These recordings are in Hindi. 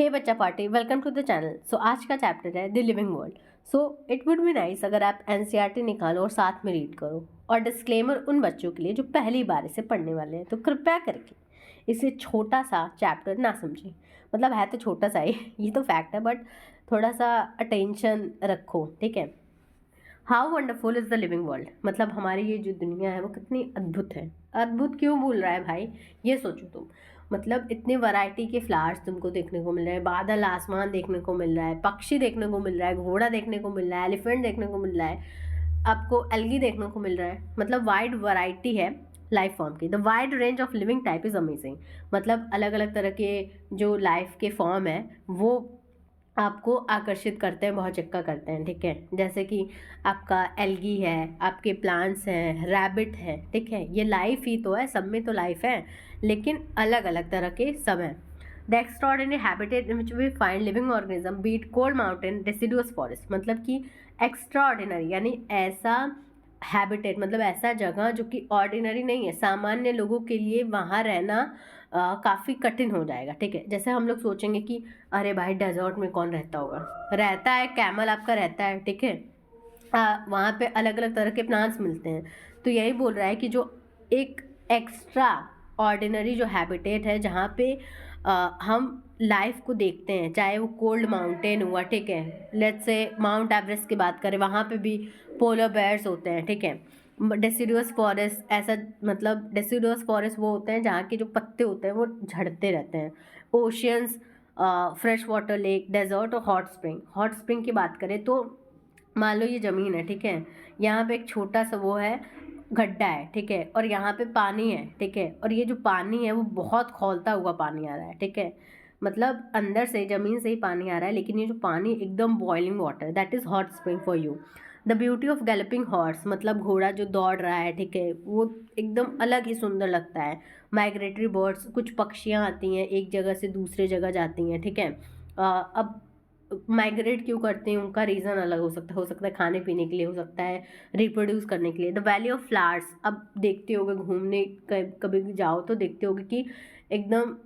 हे बच्चा party, welcome to the channel. So आज का चैप्टर है the living world. So it would be nice अगर आप एनसीईआरटी निकालो और साथ में रीड करो। और डिस्क्लेमर उन बच्चों के लिए जो पहली बार इसे पढ़ने वाले हैं, तो कृपया करके इसे छोटा सा चैप्टर ना समझें। मतलब है तो छोटा सा ही, ये तो फैक्ट है, बट थोड़ा सा अटेंशन रखो, ठीक है। How wonderful is the living world, मतलब हमारी ये जो दुनिया है वो कितनी अद्भुत है। अद्भुत क्यों बोल रहा है भाई, ये सोचो तुम। मतलब इतने वैरायटी के फ्लावर्स तुमको देखने को मिल रहे हैं, बादल आसमान देखने को मिल रहा है, पक्षी देखने को मिल रहा है, घोड़ा देखने को मिल रहा है, एलिफेंट देखने को मिल रहा है, आपको एल्गी देखने को मिल रहा है। मतलब वाइड वैरायटी है लाइफ फॉर्म की। The wide range of living type is amazing. मतलब अलग अलग तरह के जो लाइफ के फॉर्म है वो आपको आकर्षित करते हैं, बहुत चिक्का करते हैं, ठीक है। जैसे कि आपका एल्गी है, आपके प्लांट्स हैं, रैबिट है, ठीक है। ये लाइफ ही तो है, सब में तो लाइफ है, लेकिन अलग अलग तरह के सब हैं। The extraordinary habitat in which we find living organism beat cold mountain deciduous forest. मतलब कि एक्स्ट्रॉर्डिनरी यानी ऐसा हैबिटेट, मतलब ऐसा जगह जो कि ऑर्डिनरी नहीं है, सामान्य लोगों के लिए वहाँ रहना काफ़ी कठिन हो जाएगा, ठीक है। जैसे हम लोग सोचेंगे कि अरे भाई डेजर्ट में कौन रहता होगा, रहता है, कैमल आपका रहता है, ठीक है। वहाँ पे अलग अलग तरह के प्लांट्स मिलते हैं। तो यही बोल रहा है कि जो एक एक्स्ट्रा ऑर्डिनरी जो हैबिटेट है, जहाँ पे हम लाइफ को देखते हैं, चाहे वो कोल्ड माउंटेन हुआ, ठीक है। लेट्स से माउंट एवरेस्ट की बात करें, वहाँ पे भी पोलर बेयर्स होते हैं, ठीक है। डेसिडुअस फॉरेस्ट ऐसा, मतलब डेसिडुअस फॉरेस्ट वो होते हैं जहाँ के जो पत्ते होते हैं वो झड़ते रहते हैं। Oceans, fresh water lake, desert और हॉट स्प्रिंग। हॉट स्प्रिंग की बात करें तो मान लो ये ज़मीन है, ठीक है। यहाँ पे एक छोटा सा वो है, गड्ढा है, ठीक है, और यहाँ पे पानी है, ठीक है। और ये जो पानी है वो बहुत खौलता हुआ पानी आ रहा है, ठीक है। मतलब अंदर से, ज़मीन से ही पानी आ रहा है, लेकिन ये जो पानी एकदम boiling water, that is hot spring for you. The beauty of galloping horse, मतलब घोड़ा जो दौड़ रहा है, ठीक है, वो एकदम अलग ही सुंदर लगता है। माइग्रेटरी बर्ड्स, कुछ पक्षियाँ आती हैं एक जगह से दूसरे जगह जाती हैं, ठीक है। अब माइग्रेट क्यों करते हैं, उनका रीज़न अलग हो सकता है खाने पीने के लिए, हो सकता है रिप्रोड्यूस करने के लिए। द वैली ऑफ फ्लावर्स, अब देखते होगे घूमने कभी भी जाओ तो देखते होगे कि एकदम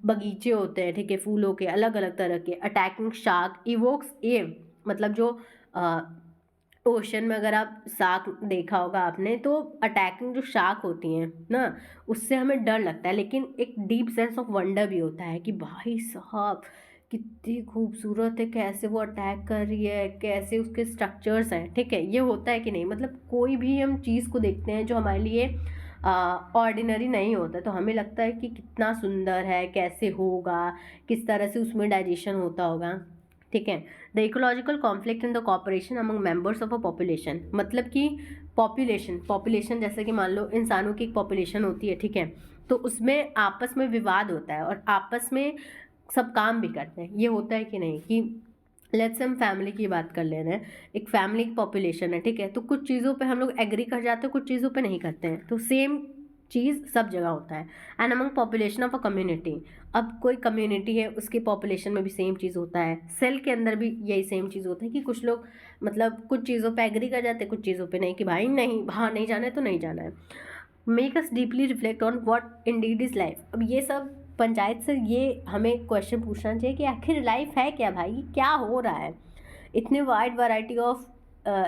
बगीचे होते हैं, ठीक है, फूलों के अलग अलग तरह के। अटैकिंग शार्क इवोक्स ए, मतलब जो ओशन में अगर आप शार्क देखा होगा आपने, तो अटैकिंग जो शार्क होती हैं ना, उससे हमें डर लगता है, लेकिन एक डीप सेंस ऑफ वंडर भी होता है कि भाई साहब कितनी खूबसूरत है, कैसे वो अटैक कर रही है, कैसे उसके स्ट्रक्चर्स हैं, ठीक है। ये होता है कि नहीं, मतलब कोई भी हम चीज़ को देखते हैं जो हमारे लिए ऑर्डिनरी नहीं होता, तो हमें लगता है कि कितना सुंदर है, कैसे होगा, किस तरह से उसमें डाइजेशन होता होगा, ठीक है। The ecological conflict in the cooperation among members of a population, मतलब कि पॉपुलेशन जैसे कि मान लो इंसानों की एक पॉपुलेशन होती है, ठीक है, तो उसमें आपस में विवाद होता है और आपस में सब काम भी करते हैं। ये होता है कि नहीं, कि लेट्स हम फैमिली की बात कर ले रहे हैं, एक फैमिली की पॉपुलेशन है, ठीक है, तो कुछ चीज़ों पे हम लोग एग्री कर जाते हैं, कुछ चीज़ों पे नहीं करते हैं, तो सेम चीज़ सब जगह होता है। And among population of a community, अब कोई कम्युनिटी है उसकी पॉपुलेशन में भी सेम चीज़ होता है। सेल के अंदर भी यही सेम चीज़ होता है कि कुछ लोग मतलब कुछ चीज़ों पे एग्री कर जाते हैं, कुछ चीज़ों पे नहीं, कि भाई नहीं, बाहर नहीं जाना है तो नहीं जाना है। Make us deeply reflect on what Indeed is life. अब ये सब पंचायत से ये हमें क्वेश्चन पूछना चाहिए कि आखिर लाइफ है क्या भाई, क्या हो रहा है। इतने वाइड वैरायटी ऑफ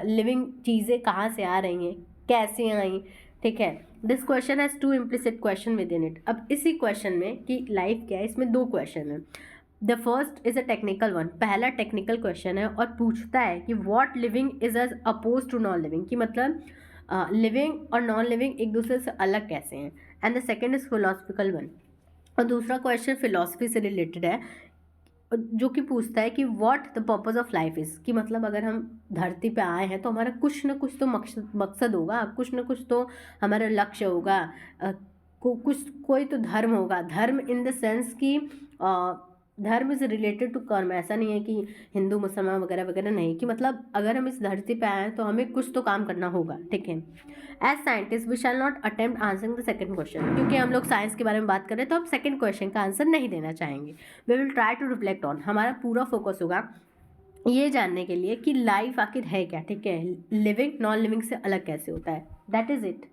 लिविंग चीज़ें कहाँ से आ रही हैं, कैसे आई, ठीक है। This question has two implicit question within it. अब इसी क्वेश्चन में कि लाइफ क्या है, इसमें दो क्वेश्चन है। The first is a technical one, पहला टेक्निकल क्वेश्चन है और पूछता है कि what living is as opposed to non living, कि मतलब लिविंग और नॉन लिविंग एक दूसरे से अलग कैसे हैं। And the second is philosophical one, और दूसरा क्वेश्चन फिलॉसफी से रिलेटेड है, जो कि पूछता है कि what the purpose of life is, कि मतलब अगर हम धरती पे आए हैं तो हमारा कुछ ना कुछ तो मकसद होगा, कुछ ना कुछ तो हमारा लक्ष्य होगा, कोई तो धर्म होगा। धर्म इन द सेंस कि धर्म इज़ रिलेटेड टू कर्म, ऐसा नहीं है कि हिंदू मुसलमान वगैरह वगैरह, नहीं, कि मतलब अगर हम इस धरती पे आए हैं तो हमें कुछ तो काम करना होगा, ठीक है। As scientist we shall not attempt answering the second question, क्योंकि हम लोग साइंस के बारे में बात कर रहे हैं तो हम सेकंड क्वेश्चन का आंसर नहीं देना चाहेंगे। We will try to reflect on, हमारा पूरा फोकस होगा ये जानने के लिए कि लाइफ आखिर है क्या, ठीक है, लिविंग नॉन लिविंग से अलग कैसे होता है। That is it.